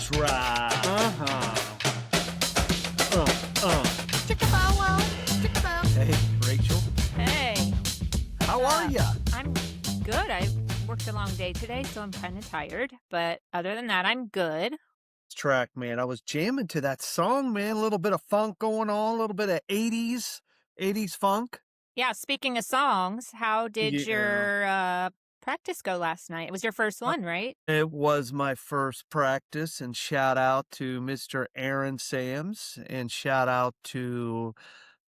That's right. Chicka bow wow, chicka bow. Hey, Rachel. Hey, How are ya? I'm good. I worked a long day today, so I'm kind of tired. But other than that, I'm good. Track, man. I was jamming to that song, man. A little bit of funk going on, a little bit of 80s funk. Yeah, speaking of songs, how did Yeah. your practice go last night? It was your first one, right? It was my first practice, and shout out to Mr. Aaron Sams, and shout out to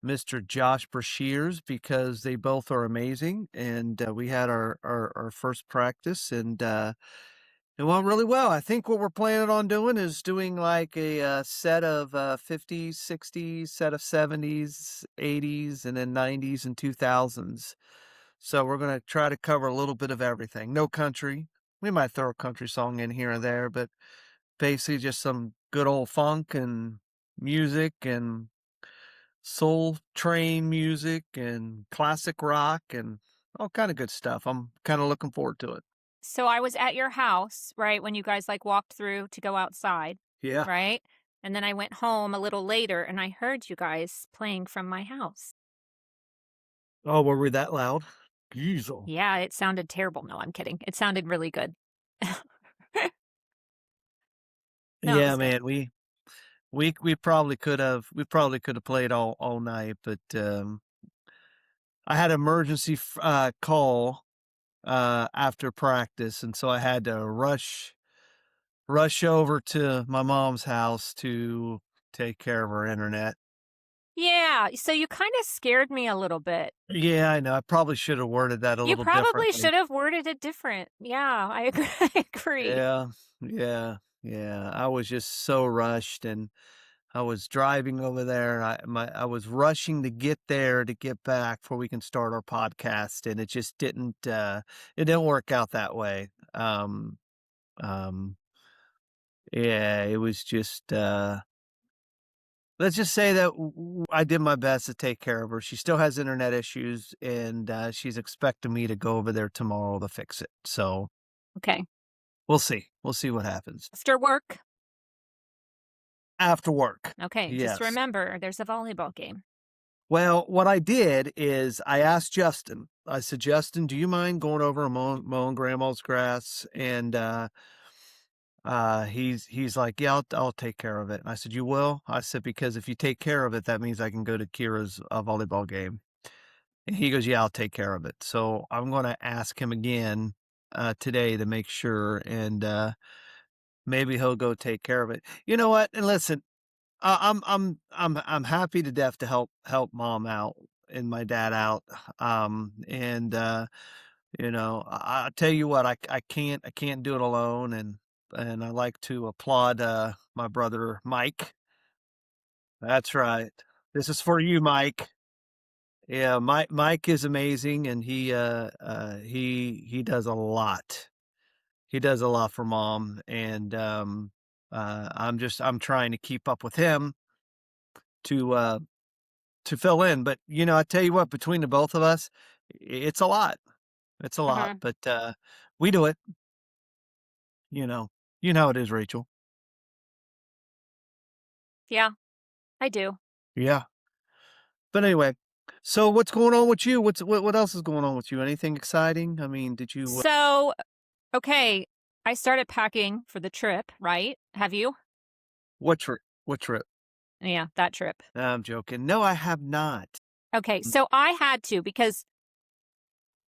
Mr. Josh Brashears because they both are amazing. And we had our first practice, and it went really well. I think what we're planning on doing is doing like a set of 50s, 60s, set of 70s, 80s, and then 90s and 2000s. So we're going to try to cover a little bit of everything. No country. We might throw a country song in here and there, but basically just some good old funk and music and soul train music and classic rock and all kind of good stuff. I'm kind of looking forward to it. So I was at your house, right, when you guys like walked through to go outside, Yeah. right? And then I went home a little later and I heard you guys playing from my house. Oh, were we that loud? Diesel. Yeah, it sounded terrible. No, I'm kidding. It sounded really good. No, it Yeah, was good. man, we probably could have played all night, but I had emergency call after practice, and so I had to rush over to my mom's house to take care of her internet. Yeah, so you kind of scared me a little bit. Yeah, I know. I probably should have worded that a You little probably differently. should have worded it different. Yeah, I agree. I agree. Yeah, yeah. I was just so rushed, and I was driving over there. I was rushing to get there to get back before we can start our podcast, and it just didn't work out that way. Um, yeah, it was just let's just say that I did my best to take care of her. She still has internet issues, and she's expecting me to go over there tomorrow to fix it. So Okay. we'll see. We'll see what happens After work. after work. Okay, just Yes. remember there's a volleyball game. Well, what I did is I asked Justin. I said, "Justin, do you mind going over and mowing grandma's grass?" And he's like, "Yeah, I'll take care of it." And I said, "You will?" I said, "Because if you take care of it, that means I can go to Kira's volleyball game." And he goes, "Yeah, I'll take care of it." So I'm going to ask him again today to make sure, and maybe he'll go take care of it. You know what? And listen, I'm happy to death to help mom out and my dad out. And I tell you what, I can't do it alone, and I like to applaud my brother Mike. That's right. This is for you, Mike. Yeah, Mike is amazing, and he does a lot. He does a lot for mom, and I'm trying to keep up with him to uh to fill in, but, I tell you what, between the both of us, it's a lot. It's a lot, Hmm. but, we do it, you know. You know how it is, Rachel. Yeah, I do. Yeah. But anyway, so what's going on with you? What else is going on with you? Anything exciting? I mean, did you So, okay, I started packing for the trip, right? Have you? what trip? What trip? Yeah, that trip. No, I'm joking. No, I have not. Okay, so I had to because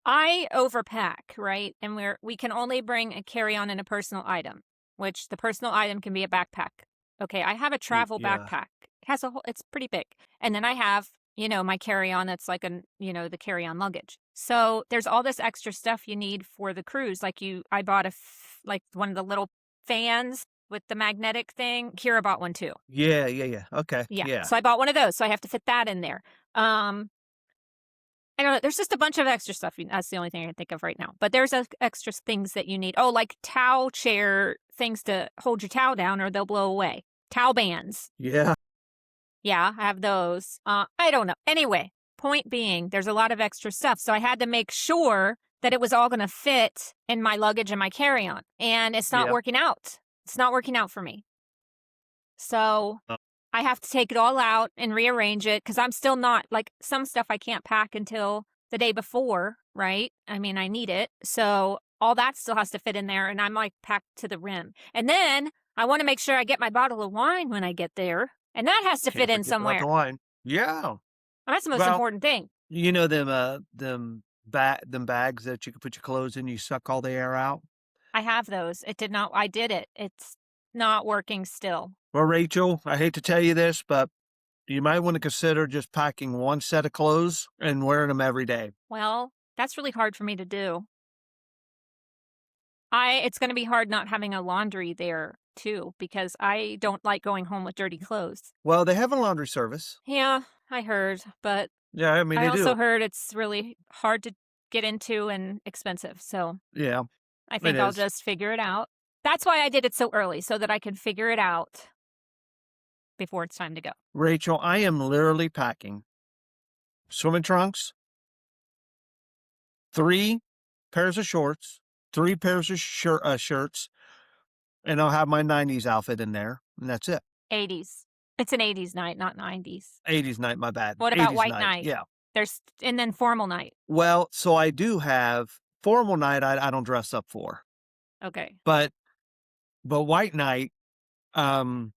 I overpack, right? And we can only bring a carry-on and a personal item, which the personal item can be a backpack. Okay, I have a travel Yeah. backpack. It has a whole it's pretty big. And then I have, my carry-on that's like the carry-on luggage. So there's all this extra stuff you need for the cruise. I bought like one of the little fans with the magnetic thing. Kira bought one too. Yeah. Okay. Yeah. Yeah. So I bought one of those. So I have to fit that in there. I don't know. There's just a bunch of extra stuff. That's the only thing I can think of right now. But there's extra things that you need. Oh, like towel chair things to hold your towel down or they'll blow away. Towel bands. Yeah. Yeah, I have those. I don't know. Anyway, point being, there's a lot of extra stuff. So I had to make sure that it was all going to fit in my luggage and my carry-on. And it's not Yeah. working out. It's not working out for me. So Uh, I have to take it all out and rearrange it because I'm still not like some stuff I can't pack until the day before, right? I mean, I need it. So all that still has to fit in there. And I'm like packed to the rim. And then I want to make sure I get my bottle of wine when I get there. And that has to can't fit in forget about somewhere. the wine. Yeah. Well, that's the most Well, important thing. you know them bags that you can put your clothes in, you suck all the air out? I have those. It did not, I did it. It's not working still. Well, Rachel, I hate to tell you this, but you might want to consider just packing one set of clothes and wearing them every day. Well, that's really hard for me to do. It's gonna be hard not having a laundry there too, because I don't like going home with dirty clothes. Well, they have a laundry service. Yeah, I heard, but Yeah, I mean, I they also do. heard it's really hard to get into and expensive, so Yeah, I it think I'll is. just figure it out. That's why I did it so early, so that I can figure it out before it's time to go. Rachel, I am literally packing swimming trunks, 3 pairs of shorts, 3 pairs of shirts, and I'll have my '90s outfit in there, and that's it. 80s. It's an 80s night, not 90s. '80s night, my bad. What about '80s white night, night? yeah. And then formal night. Well, so I do have formal night I don't dress up for, Okay. but white night, um,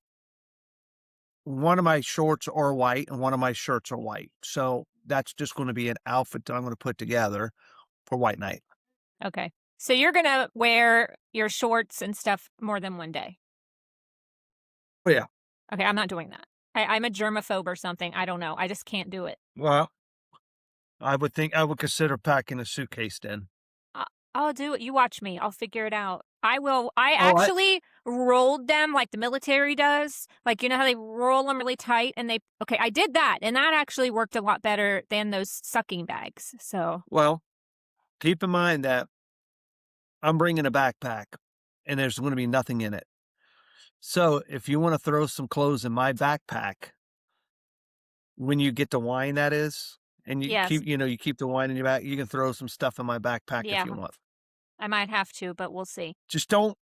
one of my shorts are white and one of my shirts are white, so that's just gonna be an outfit that I'm gonna put together for white night. Okay. So you're gonna wear your shorts and stuff more than one day. Oh, yeah. Okay, I'm not doing that. I'm a germaphobe or something. I don't know. I just can't do it. Well, I would think I would consider packing a suitcase then. I- I'll do it. You watch me. I'll figure it out. I will. I Oh, I actually rolled them like the military does. Like, you know how they roll them really tight and okay, I did that. And that actually worked a lot better than those sucking bags. So, well, keep in mind that I'm bringing a backpack and there's gonna be nothing in it. So, if you wanna throw some clothes in my backpack, when you get the wine that is, and yes. you keep the wine in your back, you can throw some stuff in my backpack if Yeah, you want. I might have to, but we'll see. Just don't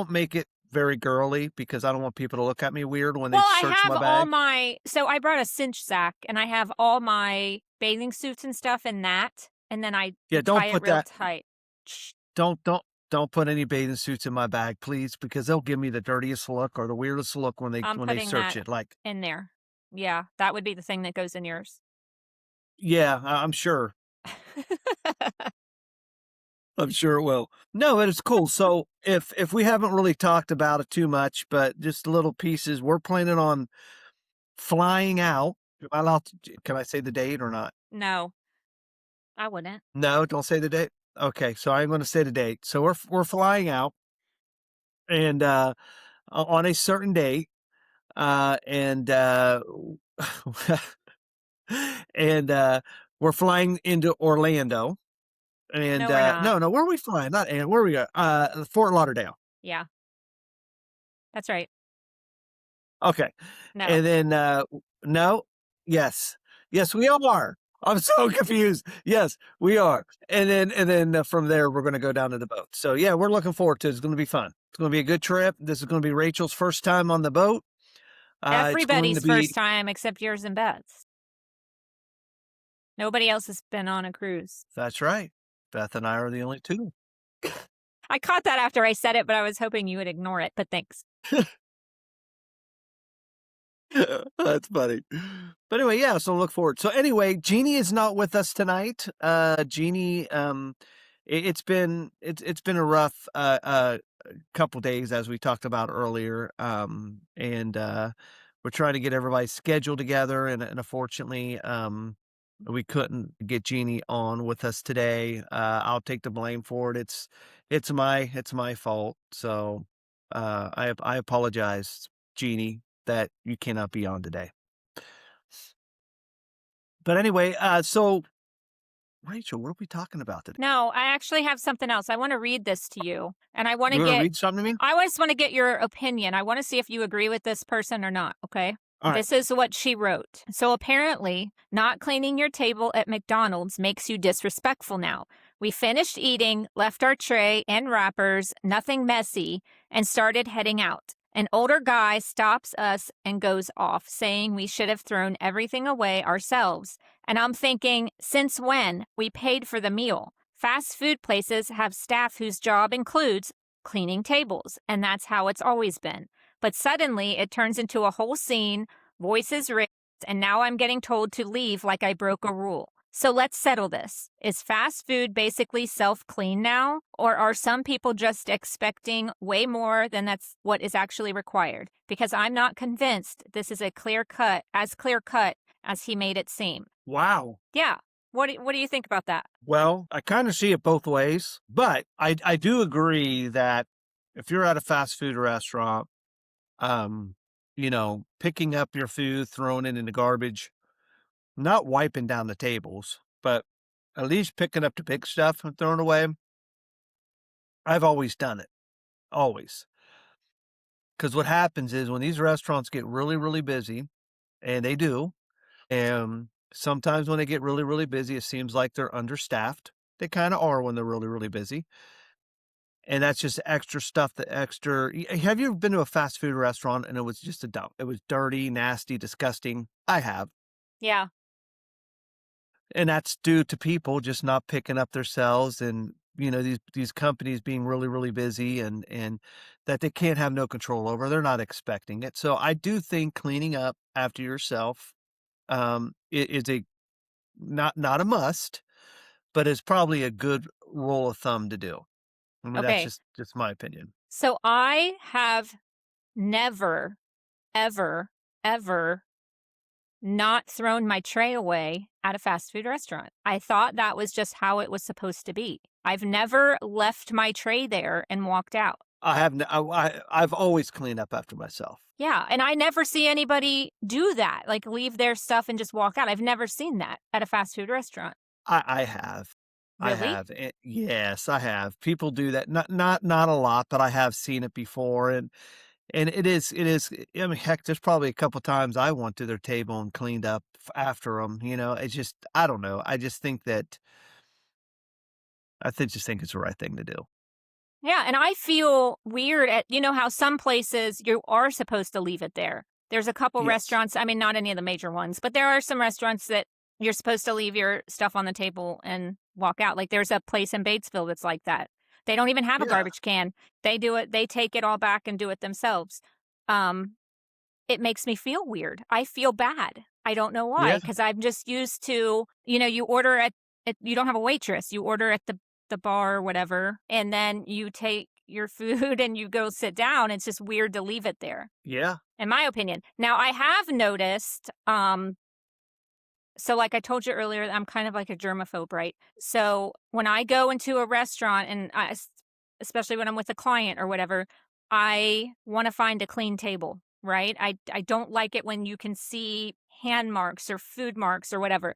make it very girly because I don't want people to look at me weird when they Well, I search have my all bag. my so I brought a cinch sack and I have all my bathing suits and stuff in that, and then I Yeah, tie don't it put real that tight. Shh, don't don't don't put any bathing suits in my bag, please, because they'll give me the dirtiest look or the weirdest look I'm when they putting search that it, like, in there. Yeah, that would be the thing that goes in yours. yeah, I'm sure. I'm sure it will. No, it is cool. So, if we haven't really talked about it too much, but just little pieces, we're planning on flying out. Am I allowed to can I say the date or not? No, I wouldn't. No, don't say the date? Okay, so I'm gonna say the date. So we're flying out and, on a certain date, and, and, we're flying into Orlando, and, No, we're not. no, where are we flying? Not and where are we going? Fort Lauderdale. Yeah, that's right. Okay, No. and then, no? Yes. Yes, we are. I'm so confused. Yes, we are, and then, from there, we're gonna go down to the boat. So, yeah, we're looking forward to it. It's gonna be fun. It's gonna be a good trip. This is gonna be Rachel's first time on the boat. It's going to Everybody's first be time except yours and Beth's. Nobody else has been on a cruise. that's right. Beth and I are the only 2. I caught that after I said it, but I was hoping you would ignore it, but thanks. That's funny. But anyway, yeah, so look forward. So anyway, Jeannie is not with us tonight. Jeannie, it's been a rough couple days as we talked about earlier. And we're trying to get everybody's schedule together, and unfortunately, we couldn't get Jeannie on with us today. I'll take the blame for it. It's my fault. So I apologize, Jeannie, that you cannot be on today. But anyway, so Rachel, what are we talking about today? No, I actually have something else. I want to read this to you, and I want to You want to get read something to me? I just want to get your opinion. I want to see if you agree with this person or not, okay? All right. This is what she wrote. So apparently, not cleaning your table at McDonald's makes you disrespectful now. We finished eating, left our tray and wrappers, nothing messy, and started heading out. An older guy stops us and goes off, saying we should have thrown everything away ourselves. And I'm thinking, since when? We paid for the meal. Fast food places have staff whose job includes cleaning tables, and that's how it's always been. But suddenly it turns into a whole scene, voices raised, and now I'm getting told to leave like I broke a rule. So let's settle this. Is fast food basically self clean now? Or are some people just expecting way more than that's what is actually required? Because I'm not convinced this is a clear cut as he made it seem. Wow. Yeah. What do you think about that? Well, I kind of see it both ways, but I do agree that if you're at a fast food restaurant, um, picking up your food, throwing it in the garbage, not wiping down the tables, but at least picking up the big stuff and throwing away. I've always done it, always. Because what happens is when these restaurants get really, really busy, and they do, and sometimes when they get really, really busy, it seems like they're understaffed. They kind of are when they're really, really busy. And that's just extra stuff, the extra. Have you ever been to a fast food restaurant and it was just a dump? It was dirty, nasty, disgusting. I have. Yeah. And that's due to people just not picking up their cells and, these companies being really, really busy and that they can't have no control over. They're not expecting it. So I do think cleaning up after yourself is a not a must, but it's probably a good rule of thumb to do. I mean, that's Okay. just my opinion. So I have never, ever, ever not thrown my tray away at a fast food restaurant. I thought that was just how it was supposed to be. I've never left my tray there and walked out. I have n I've always cleaned up after myself. Yeah, and I never see anybody do that, like leave their stuff and just walk out. I've never seen that at a fast food restaurant. I have. I Really? have, yes, I have. People do that, not a lot, but I have seen it before, and it is I mean, heck, there's probably a couple times I went to their table and cleaned up f after 'em, it's just I don't know, I just think that just think it's the right thing to do. Yeah, and I feel weird at how some places you are supposed to leave it there. There's a couple Yes. restaurants, I mean, not any of the major ones, but there are some restaurants that you're supposed to leave your stuff on the table and walk out. Like there's a place in Batesville that's like that. They don't even have a Yeah. garbage can. They take it all back and do it themselves. Um, it makes me feel weird. I feel bad. I don't know why, Yeah. because I'm just used to, you order you don't have a waitress. You order at the bar or whatever, and then you take your food and you go sit down. It's just weird to leave it there, Yeah. in my opinion. Now, I have noticed, so like I told you earlier, I'm kind of like a germaphobe, right? So when I go into a restaurant especially when I'm with a client or whatever, I want to find a clean table, right? I don't like it when you can see hand marks or food marks or whatever.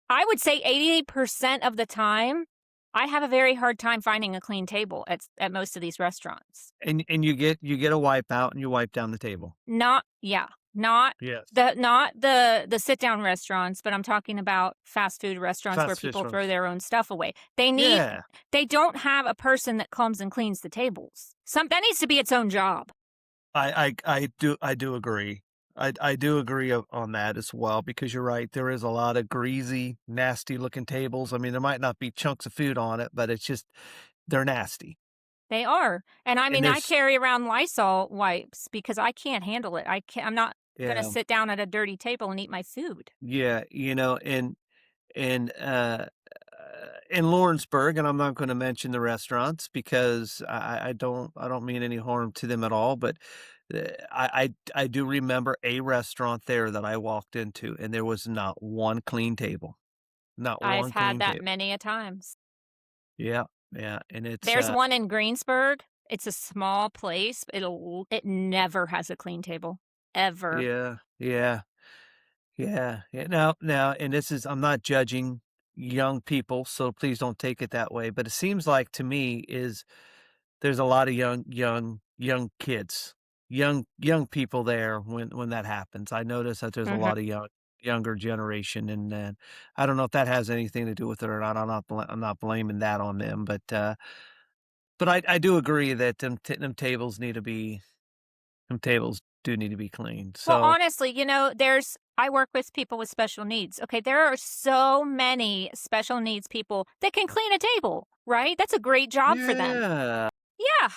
I would say 80% of the time, I have a very hard time finding a clean table at most of these restaurants. And you get a wipe out and you wipe down the table. Not yeah, not Yes. the sit down restaurants, but I'm talking about fast food restaurants where Fast people throw restaurants. their own stuff away. Yeah. They don't have a person that comes and cleans the tables. That needs to be its own job. I do agree. I do agree on that as well because you're right. There is a lot of greasy, nasty looking tables. I mean, there might not be chunks of food on it, but it's just they're nasty. They are. And I And mean, I there's carry around Lysol wipes because I can't handle it. I'm not gonna yeah, sit down at a dirty table and eat my food. yeah, and in Lawrenceburg, and I'm not going to mention the restaurants because I don't mean any harm to them at all, but I do remember a restaurant there that I walked into, and there was not one clean table, not I've one had clean that table. many a times. Yeah, yeah, and it's There's one in Greensburg. It's a small place. It never has a clean table, ever. yeah, yeah, yeah, yeah. Now, and this is I'm not judging young people, so please don't take it that way. But it seems like to me is there's a lot of young kids, young people there when that happens. I notice that there's a Mhm. lot of younger generation, and then I don't know if that has anything to do with it or not. I'm not blaming that on them, but I do agree that them tables need to be. Them tables do need to be cleaned. Well, So, honestly, there's I work with people with special needs. Okay, there are so many special needs people that can clean a table, right? That's a great job for them. yeah, Yeah,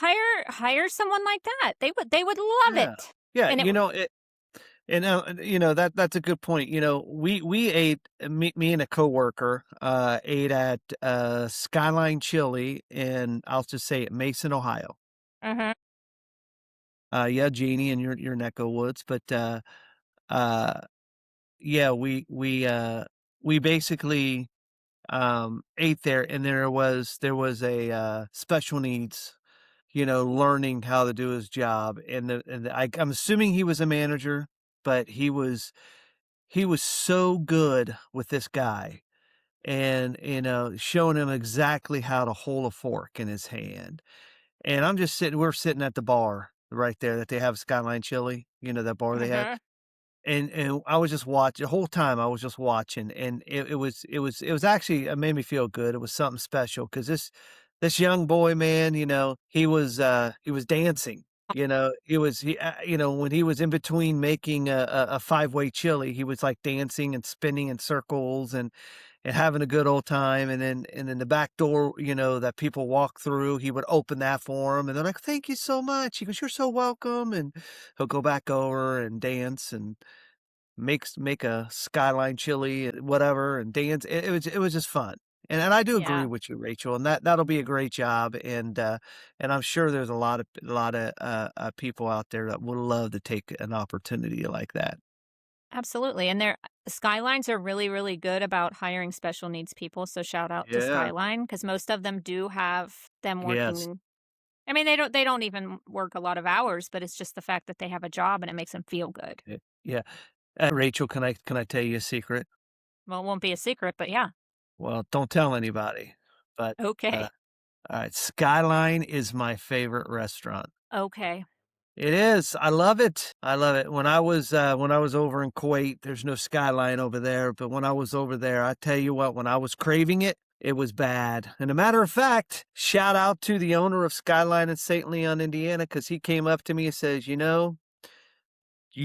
hire someone like that. They would love yeah, it. yeah, And it would that's a good point. We ate me and a coworker, ate at, Skyline Chili in, I'll just say it, Mason, Ohio. Mhm, Yeah, Jeannie in your neck of woods, but, uh, yeah, we basically, ate there, and there was a, special needs, learning how to do his job, I'm assuming he was a manager, but he was so good with this guy and, showing him exactly how to hold a fork in his hand. And we're sitting at the bar right there that they have Skyline Chili, that bar they have. mhm. And I was just watching the whole time. I was just watching, and it was actually, it made me feel good. It was something special because this young boy, man, he was dancing. When he was in between making a 5-way chili, he was like dancing and spinning in circles and having a good old time. And then the back door, that people walk through, he would open that for him, and they're like, "Thank you so much." He goes, "You're so welcome," and he'll go back over and dance and make a skyline chili, whatever, and dance. It was just fun. And I do agree Yeah, with you, Rachel, and that'll be a great job. And I'm sure there's a lot of people out there that would love to take an opportunity like that. absolutely, and Skylines are really, really good about hiring special needs people, so shout out to Yeah. Skyline because most of them do have them Yes. working. I mean, they don't even work a lot of hours, but it's just the fact that they have a job and it makes them feel good. Yeah. Rachel, can I tell you a secret? Well, it won't be a secret, but yeah. Well, don't tell anybody. But Okay. all right, Skyline is my favorite restaurant. Okay. It is. I love it. I love it. When I was over in Kuwait, there's no skyline over there, but when I was over there, I tell you what, when I was craving it, it was bad. And a matter of fact, shout out to the owner of Skyline in St. Leon, Indiana, because he came up to me and says, you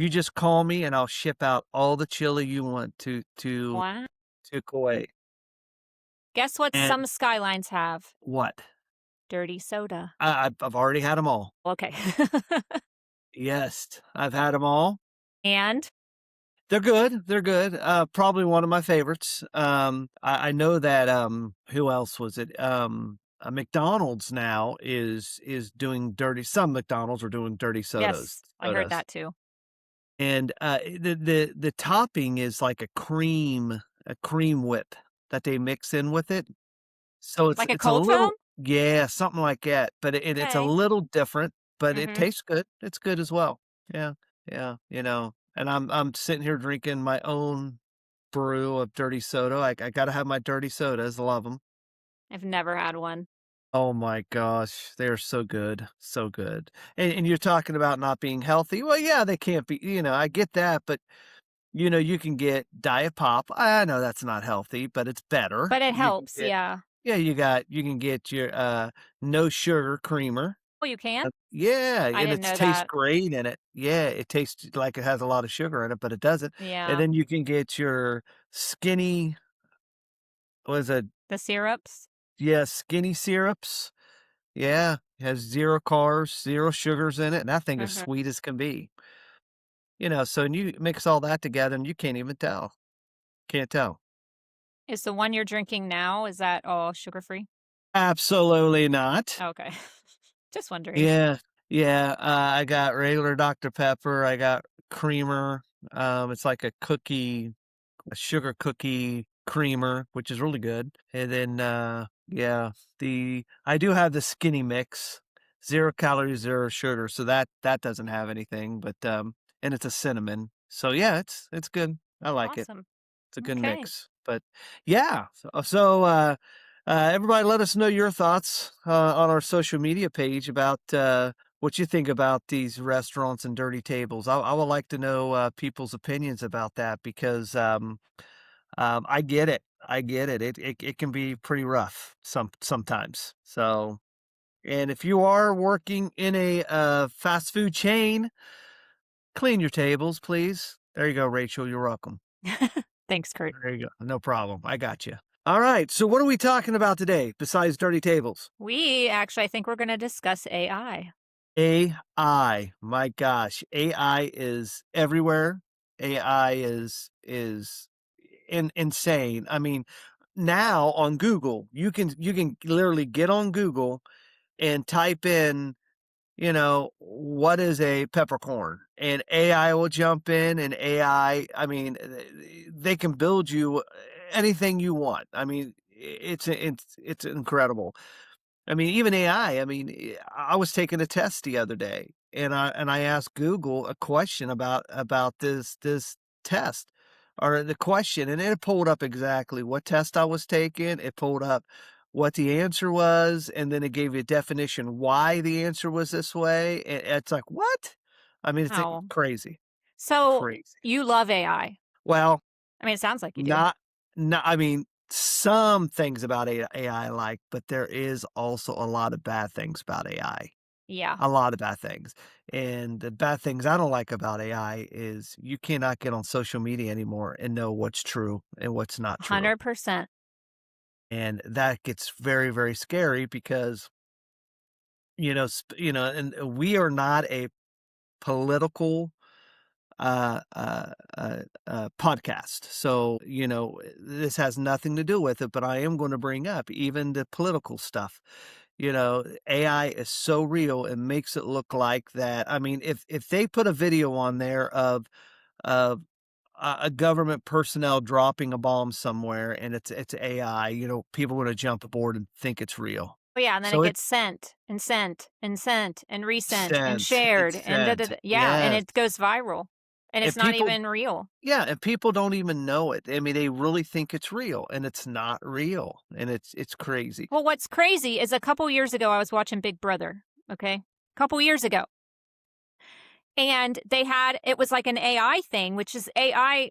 just call me and I'll ship out all the chili you want Wow. to Kuwait. Guess what And some Skylines have? what? Dirty soda. I've already had them all. Okay. Yes, I've had them all. And They're good, they're good, probably one of my favorites. I know that, who else was it? McDonald's now is doing dirty some McDonald's are doing dirty yes, I heard sodas, that too. and, the topping is like a cream whip that they mix in with it, so it's Like a it's a cold foam? little, yeah, something like that, but it's a Okay. little different, but it Mhm. tastes good, it's good as well. Yeah, yeah, and I'm sitting here drinking my own brew of dirty soda. I gotta have my dirty sodas, love them. I've never had one. Oh my gosh, they're so good, so good. And you're talking about not being healthy. Well, yeah, they can't be, I get that, but you can get Diet Pop. I know that's not healthy, but it's better. But it You can helps, get yeah. Yeah, you can get your no sugar creamer. Oh, you can? Yeah, I and didn't it know tastes that. great in it. Yeah, it tastes like it has a lot of sugar in it, but it doesn't. And Yeah. then you can get your skinny, was it? The syrups? Yeah, skinny syrups. Yeah, it has 0 carbs, 0 sugars in it, and that thing is Mhm. sweet as can be. So and you mix all that together and you can't even tell. Can't tell. Is the one you're drinking now, is that all sugar-free? Absolutely not. Okay. Just wondering. Yeah, yeah, I got regular Dr. Pepper, I got creamer, it's like a sugar cookie creamer, which is really good. And then, yeah, I do have the skinny mix, 0 calories, 0 sugar, so that doesn't have anything, but, and it's a cinnamon. So yeah, it's good. I like it. Awesome. It's a good Okay. mix. But yeah, everybody let us know your thoughts, on our social media page about, what you think about these restaurants and dirty tables. I would like to know, people's opinions about that because, I get it. I get it. It can be pretty rough sometimes. So, And if you are working in a, fast food chain, clean your tables, please. There you go, Rachel, you're welcome. Thanks, Kurt. There you go, no problem, I got you. Alright, so what are we talking about today besides dirty tables? We actually, I think we're going to discuss AI. AI, my gosh, AI is everywhere. AI is insane. I mean, now on Google, you can literally get on Google and type in, what is a peppercorn? And AI will jump in and I mean, they can build you anything you want. I mean, it's incredible. I mean, even AI, I mean, I was taking a test the other day and I asked Google a question about this test or the question, and it pulled up exactly what test I was taking. It pulled up what the answer was, and then it gave you a definition why the answer was this way. It's like, what? I mean, it's Oh, crazy, so crazy. you love AI. Well, I mean, it sounds like you do. not not I mean, some things about AI I like, but there is also a lot of bad things about AI. Yeah, A lot of bad things. And the bad things I don't like about AI is you cannot get on social media anymore and know what's true and what's not true. 100%. And that gets very, very scary because, and we are not a political podcast. So, this has nothing to do with it, but I am going to bring up even the political stuff. AI is so real, it makes it look like that. I mean, if they put a video on there of a government personnel dropping a bomb somewhere and it's AI, people are going to jump aboard and think it's real. Oh, yeah, and then it So it gets sent and sent and sent and resent and sent, shared it's and da da sent. da yeah, and Yes. it goes viral, and it's And not people even real. Yeah, and people don't even know it. I mean, they really think it's real, and it's not real, and it's crazy. Well, what's crazy is a couple years ago, I was watching Big Brother, okay? Couple years ago, and they had it was like an AI thing, which is I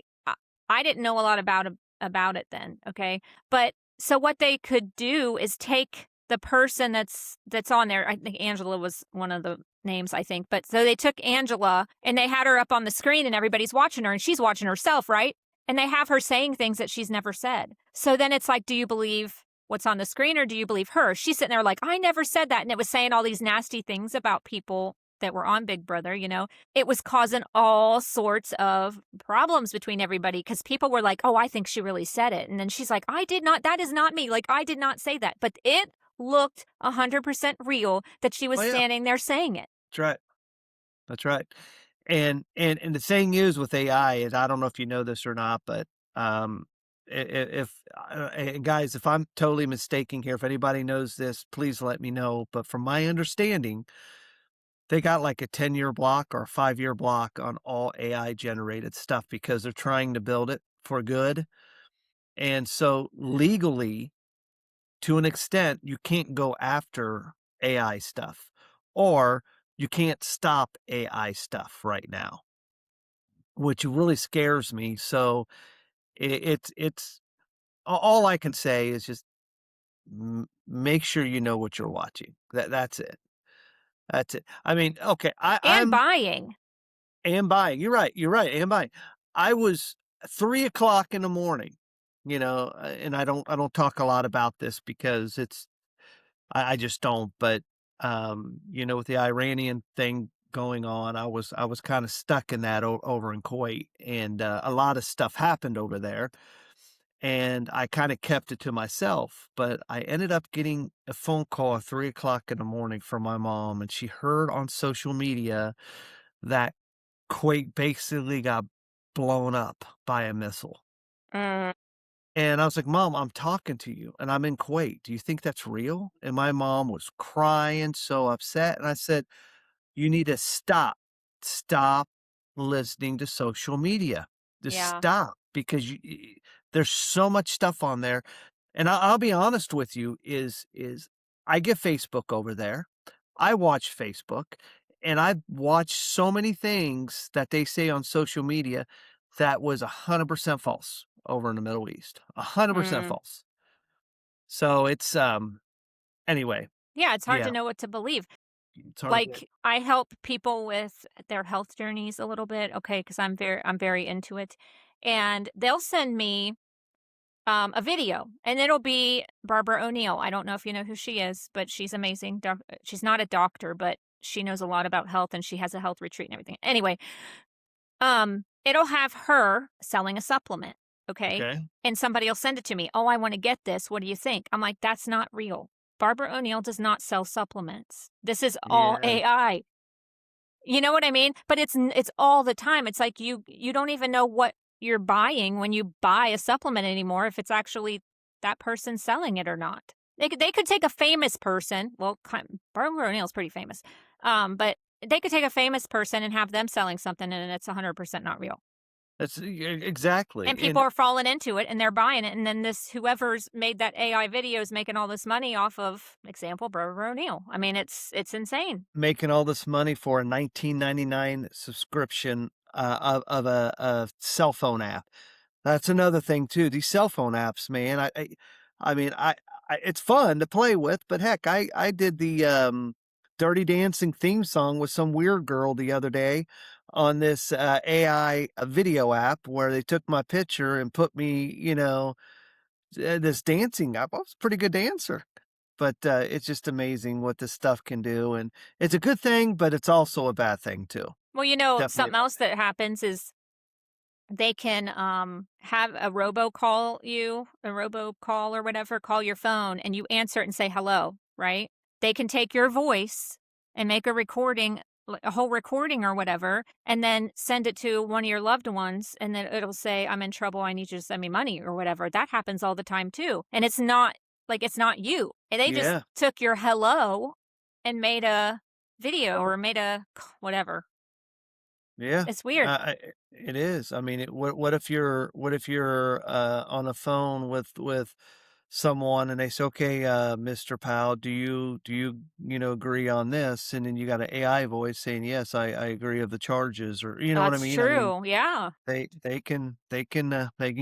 didn't know a lot about it then, okay? But so what they could do is take the person that's on there. I think Angela was one of the names, I think. But so they took Angela and they had her up on the screen and everybody's watching her and she's watching herself, right? And they have her saying things that she's never said. So then it's like, do you believe what's on the screen or do you believe her? She's sitting there like, I never said that. And it was saying all these nasty things about people that were on Big Brother, it was causing all sorts of problems between everybody because people were like, "Oh, I think she really said it." And then she's like, "I did not. That is not me. Like, I did not say that." But it looked 100% real that she was Oh, yeah, standing there saying it. that's right, that's right. And the thing is with AI is I don't know if you know this or not, but, if and guys, if I'm totally mistaken here, if anybody knows this, please let me know, but from my understanding, they got like a 10-year block or a 5-year block on all AI generated stuff because they're trying to build it for good, and so legally, to an extent, you can't go after AI stuff, or you can't stop AI stuff right now, which really scares me. So it's all I can say is just make sure you know what you're watching. That's it. That's it. I mean, okay, And I'm buying. and buying. You're right. You're right. And buying. I was 3 o'clock in the morning, and I don't talk a lot about this because I just don't, but, with the Iranian thing going on, I was kinda stuck in that over in Kuwait, and, a lot of stuff happened over there, and I kinda kept it to myself, but I ended up getting a phone call at 3 o'clock in the morning from my mom, and she heard on social media that Kuwait basically got blown up by a missile. Mm, And I was like, "Mom, I'm talking to you, and I'm in Kuwait. Do you think that's real?" And my mom was crying, so upset, and I said, "You need to stop. Stop listening to social media. Just yeah. stop because there's so much stuff on there." And I'll be honest with you, is I get Facebook over there. I watch Facebook, and I've watched so many things that they say on social media that was 100% false over in the Middle East. 100% Mm. false. So it's, anyway. Yeah, it's hard to Yeah, know what to believe. it's hard to Like, I help people with their health journeys a little bit, okay, because I'm very into it, and they'll send me, a video, and it'll be Barbara O'Neill. I don't know if you know who she is, but she's amazing. She's not a doctor, but she knows a lot about health, and she has a health retreat and everything. Anyway, it'll have her selling a supplement, okay? okay. And somebody will send it to me. "Oh, I wanna get this. What do you think?" I'm like, "That's not real. Barbara O'Neill does not sell supplements. This is all Yeah, AI." You know what I mean? But it's all the time. It's like you don't even know what you're buying when you buy a supplement anymore if it's actually that person selling it or not. They could take a famous person, well, Barbara O'Neill's pretty famous, but they could take a famous person and have them selling something, and it's 100% not real. that's exactly, And people and are falling into it, and they're buying it, and then this whoever's made that AI video is making all this money off of, example, Barbara O'Neill. I mean, it's insane. making all this money for a 19.99 subscription, of a cell phone app. That's another thing too. These cell phone apps, man. I mean, it's fun to play with, but heck, I did the Dirty Dancing theme song with some weird girl the other day on this AI video app where they took my picture and put me, this dancing app. I was a pretty good dancer, but it's just amazing what this stuff can do, and it's a good thing, but it's also a bad thing too. Well, Definitely a something bad else that happens is they can, have a robocall or whatever, call your phone, and you answer it and say hello, right? They can take your voice and make a recording, a whole recording or whatever, and then send it to one of your loved ones, and then it'll say, "I'm in trouble. I need you to send me money," or whatever. That happens all the time too, and it's not you. And they just Yeah. took your hello and made a video or made a whatever. Yeah, It's weird. it is. I mean, what if you're on a phone with someone and they say, "Okay, Mr. Powell, do you agree on this?" And then you got an AI voice saying, "Yes, I agree of the charges," or you know what I That's mean? I mean, true, yeah. they can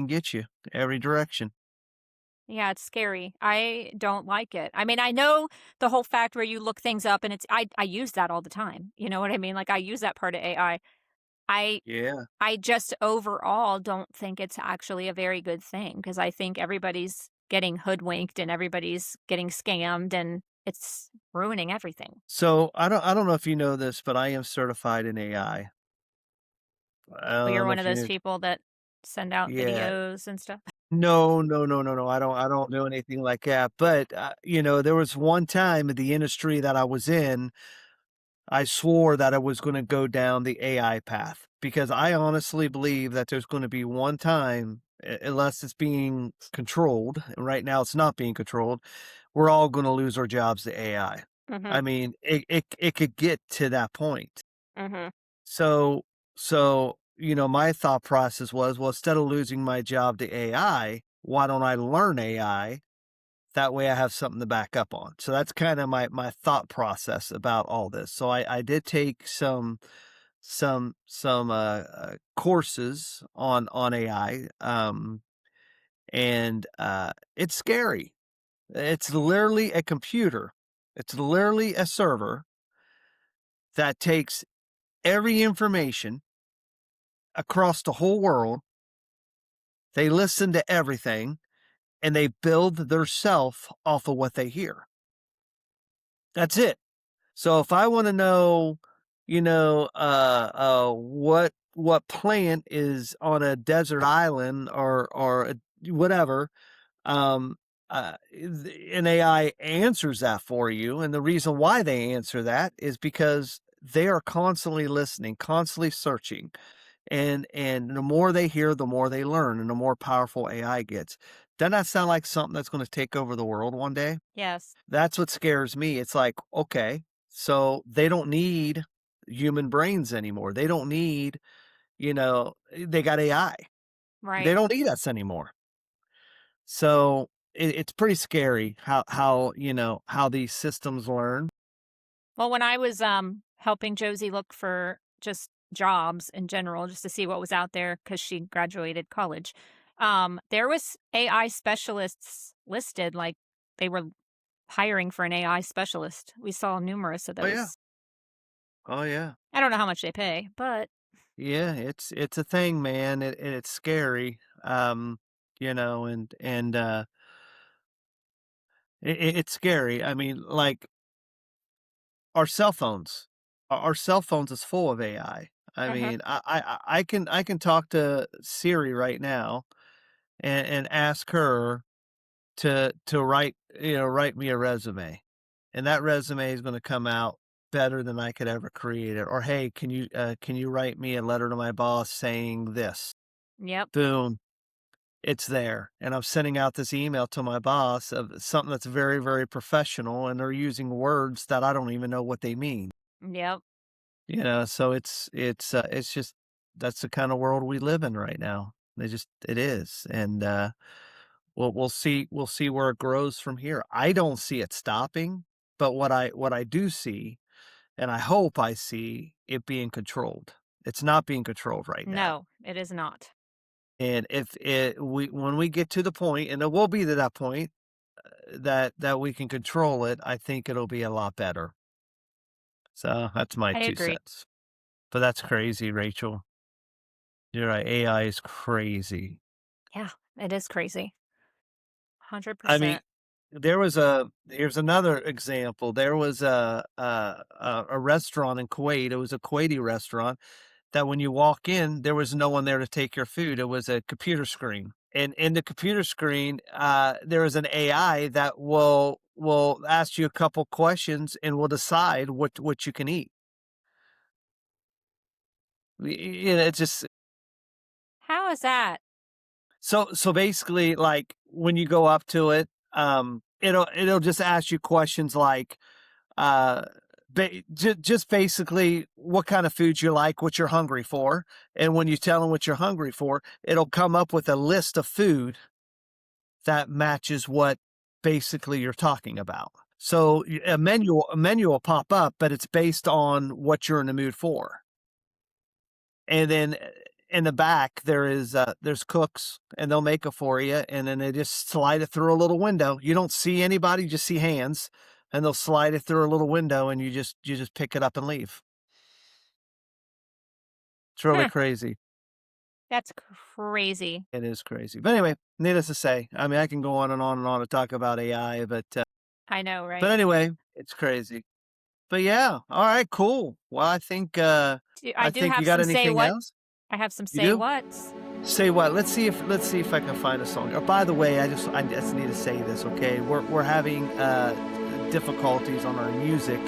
get you every direction. Yeah, it's scary. I don't like it. I mean, I know the whole fact where you look things up and I use that all the time. You know what I mean? Like I use that part of AI. Yeah. I just overall don't think it's actually a very good thing because I think everybody's getting hoodwinked and everybody's getting scammed and it's ruining everything. So I don't know if you know this, but I am certified in AI. I Well, you're don't know one of if you those knew. people that send out Yeah. videos and stuff. No, no, no, no, no, I don't do anything like that, but, there was one time in the industry that I was in, I swore that I was gonna go down the AI path, because I honestly believe that there's gonna be one time, unless it's being controlled, and right now it's not being controlled, we're all gonna lose our jobs to AI. I Mhm. mean, it could get to that point. Mhm. So my thought process was, well, instead of losing my job to AI, why don't I learn AI? That way I have something to back up on. So that's kind of my thought process about all this. So I did take some courses on AI, and it's scary. It's literally a computer. It's literally a server that takes every information across the whole world. They listen to everything and they build their self off of what they hear. That's it. So if I want to know, what plant is on a desert island or whatever, um, an AI answers that for you, and the reason why they answer that is because they are constantly listening, constantly searching, and the more they hear, the more they learn, and the more powerful AI gets. Doesn't that sound like something that's going to take over the world one day? Yes. That's what scares me. It's like, okay, so they don't need human brains anymore. They don't need, they got AI. They Right. don't need us anymore. So it's pretty scary how these systems learn. Well, when I was, helping Josie look for just jobs in general, just to see what was out there because she graduated college, there was AI specialists listed, like, they were hiring for an AI specialist. We saw numerous of Oh, yeah. those. Oh, yeah. I don't know how much they pay, but Yeah, it's a thing, man, and it's scary, it's scary. I mean, like, our cell phones. Our cell phones is full of AI. I uh-huh. mean, I can talk to Siri right now and ask her to write me a resume, and that resume is gonna come out better than I could ever create it. Or, "Hey, can you write me a letter to my boss saying this?" Yep. Boom, it's there, and I'm sending out this email to my boss of something that's very, very professional, and they're using words that I don't even know what they mean, Yep. so it's just that's the kinda world we live in right now. It is, and, we'll see where it grows from here. I don't see it stopping, but what I do see, and I hope I see it being controlled. It's not being controlled right now. No, it is not. And if it we when we get to the point, and it will be to that point, that we can control it, I think it'll be a lot better. So, that's my I 2 agree. cents. But that's crazy, Rachel. You're right, AI is crazy. Yeah, it is crazy. I mean, 100%. here's another example. There was a restaurant in Kuwait. It was a Kuwaiti restaurant that when you walk in, there was no one there to take your food. It was a computer screen. And in the computer screen, there is an AI that will ask you a couple questions and will decide what you can eat. It's just How is that? so basically, like when you go up to it, it'll just ask you questions like, uh, just basically what kind of food you like, what you're hungry for, and when you tell them what you're hungry for, it'll come up with a list of food that matches what basically you're talking about. So a menu will pop up, but it's based on what you're in the mood for. And then in the back there's cooks and they'll make it for you, and then they just slide it through a little window. You don't see anybody, you just see hands, and they'll slide it through a little window and you just pick it up and leave. It's really Huh, crazy. that's crazy. It is crazy. But anyway, needless to say, I mean, I can go on and on and on to talk about AI, I know, but right? anyway, it's crazy. But yeah, all right, cool. Well, I I do think you have got some say anything what. else? I have some You say do? whats. Say what? Let's see if I can find a song. Oh, by the way, I just need to say this, okay? We're having difficulties on our music,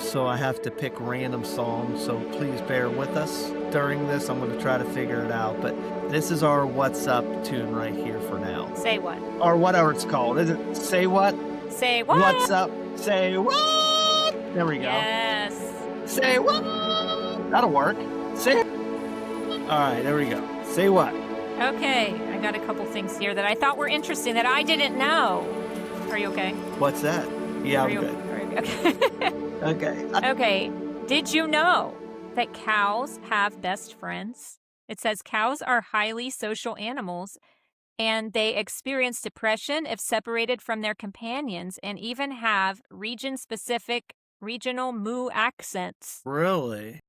so I have to pick random songs. So please bear with us during this. I'm going to try to figure it out. But this is our "What's Up" tune right here for now, Say what? or whatever it's called. Is it "Say What"? Say What's what? up? Say what? There we go. Yes. Say what? That'll work. Say. All right, there we go. Say what? Okay, I got a couple things here that I thought were interesting that I didn't know. Are you okay? What's that? Yeah, Are I'm you good. are you okay? Okay. Okay. Did you know that cows have best friends? It says cows are highly social animals and they experience depression if separated from their companions and even have region specific regional moo accents, Really?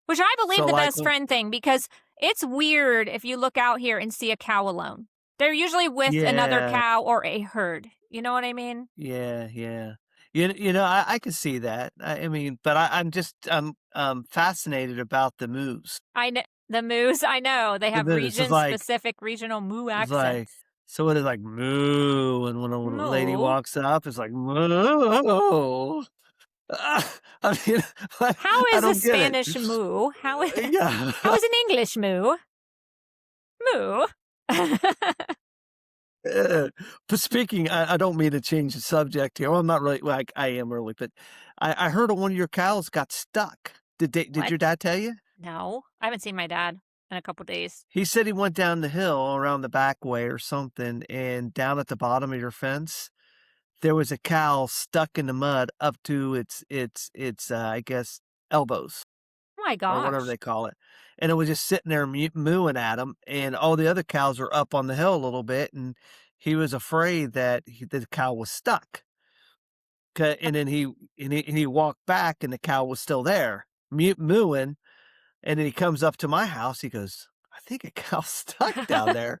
which I believe So, the like, best friend thing because it's weird if you look out here and see a cow alone. They're usually with another yeah, cow or a herd. You know what I mean? yeah, yeah. I can see that. I mean, but I'm fascinated about the moves. I know the moose. I know they The have moves. region specific regional moo It's like, accents. so it is like moo, and when a lady Moo. walks up, it's like moo. I mean, How I is a don't get it. Spanish moo? Yeah. How is an English moo? Moo. Uh, but speaking, I don't mean to change the subject here. Well, I'm not really. Well, I am really, but I heard one of your cows got stuck. Did What? your dad tell you? No, I haven't seen my dad in a couple days. He said he went down the hill around the back way or something, and down at the bottom of your fence, there was a cow stuck in the mud up to its I guess elbows Oh my or whatever gosh. they call it, and it was just sitting there mooing at him, and all the other cows were up on the hill a little bit, and he was afraid that the cow was stuck. And then he walked back and the cow was still there, mooing. And then he comes up to my house. He goes, "I think a cow's stuck down there."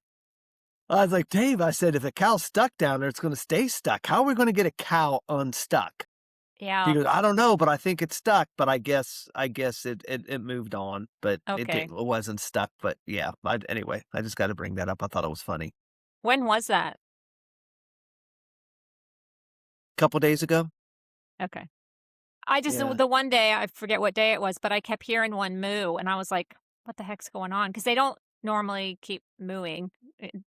I was like, "Dave," I said, "if a cow's stuck down there, it's going to stay stuck. How are we going to get a cow unstuck?" He Yeah. goes, "I don't know, but I think it's stuck, but I guess it moved on, but it Okay. wasn't stuck." But yeah, anyway, I just got to bring that up. I thought it was funny. When was that? Couple days ago. Okay. I just Yeah, the one day, I forget what day it was, but I kept hearing one moo, and I was like, "What the heck's going on?" Because they don't normally keep mooing.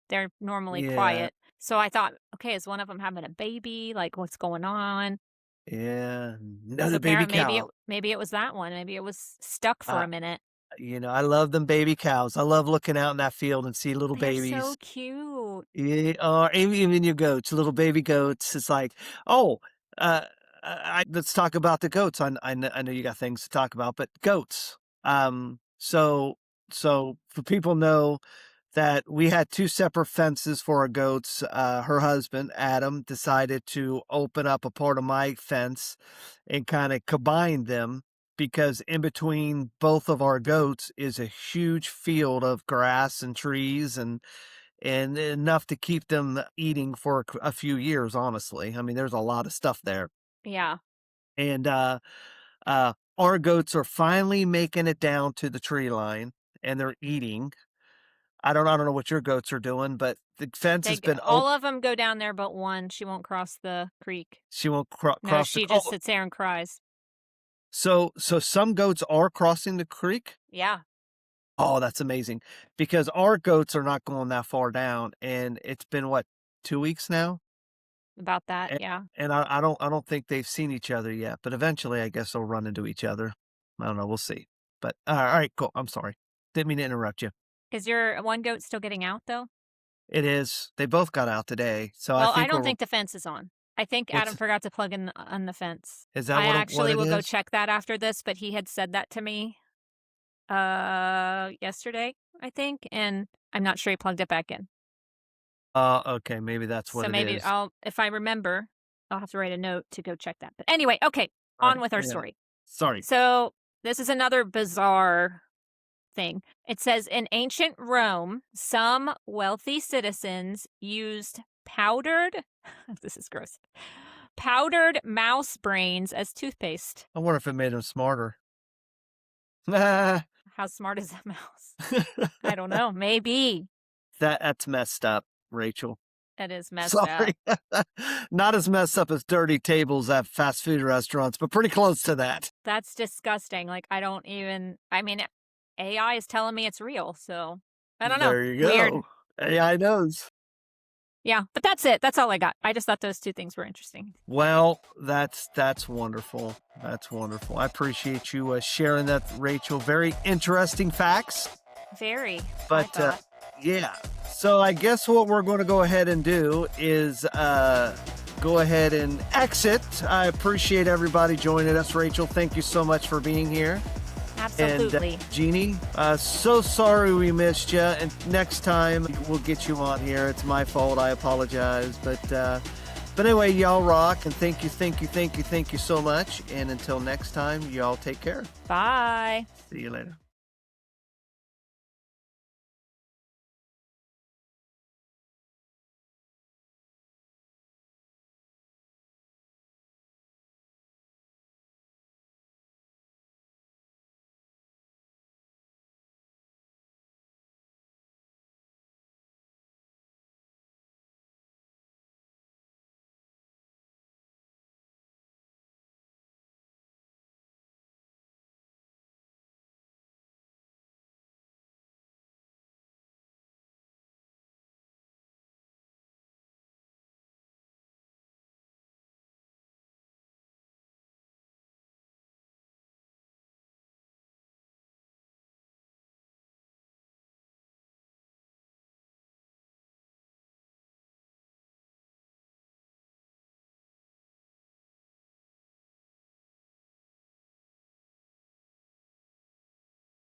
They're normally yeah, quiet. So I thought, "Okay, is one of them having a baby? Like, what's going on?" yeah. So Another baby apparently, cow. maybe it was that one. Maybe it was stuck for Uh, a minute. I love them baby cows. I love looking out in that field and see little They're so babies. cute. Yeah, or even your goats, little baby goats. It's like, oh, uh, let's talk about the goats. I know you got things to talk about, but goats. So for people know that we had two separate fences for our goats. Her husband Adam decided to open up a part of my fence and kind of combine them because in between both of our goats is a huge field of grass and trees and enough to keep them eating for a few years, honestly. I mean, there's a lot of stuff there. Yeah. And our goats are finally making it down to the tree line and they're eating. I don't know what your goats are doing, but the fence has been All open. of them go down there but one. She won't cross the creek. She won't No, cross the. she just Oh, sits there and cries. so some goats are crossing the creek. Yeah, Oh, that's amazing because our goats are not going that far down, and it's been what 2 weeks now. about that. And Yeah. and I don't think they've seen each other yet, but eventually, I guess they'll run into each other. I don't know, we'll see. But, alright, cool, I'm sorry. Didn't mean to interrupt you. Is your one goat still getting out, though? It is. They both got out today, so I Well, I think don't we're think the fence is on. I think Adam what's forgot to plug in on the fence. is that I what actually it will go is? check that after this, but he had said that to me, yesterday, I think, and I'm not sure he plugged it back in. Okay, maybe that's what So it maybe is. if I remember, I'll have to write a note to go check that. But anyway, okay, on Alright, with our yeah. story. Sorry. So this is another bizarre thing. It says in ancient Rome, some wealthy citizens used powdered, this is gross, powdered mouse brains as toothpaste. I wonder if it made him smarter. How smart is a mouse? I don't know. Maybe. That's messed up, Rachel. It is messed up. Sorry. Not as messed up as dirty tables at fast food restaurants, but pretty close to that. That's disgusting. Like, I don't even, I mean, AI is telling me it's real. So I don't know. There you Weird. go. AI knows. Yeah. But that's it. That's all I got. I just thought those two things were interesting. Well, that's wonderful. That's wonderful. I appreciate you sharing that, Rachel. Very interesting facts. Very, I But thought. yeah, so I guess what we're going to go ahead and do is go ahead and exit. I appreciate everybody joining us, Rachel. Thank you so much for being here. And Absolutely. Jeannie, so sorry we missed you. And next time we'll get you on here. It's my fault. I apologize. But anyway, y'all rock. And thank you so much. And until next time, y'all take care. Bye. See you later.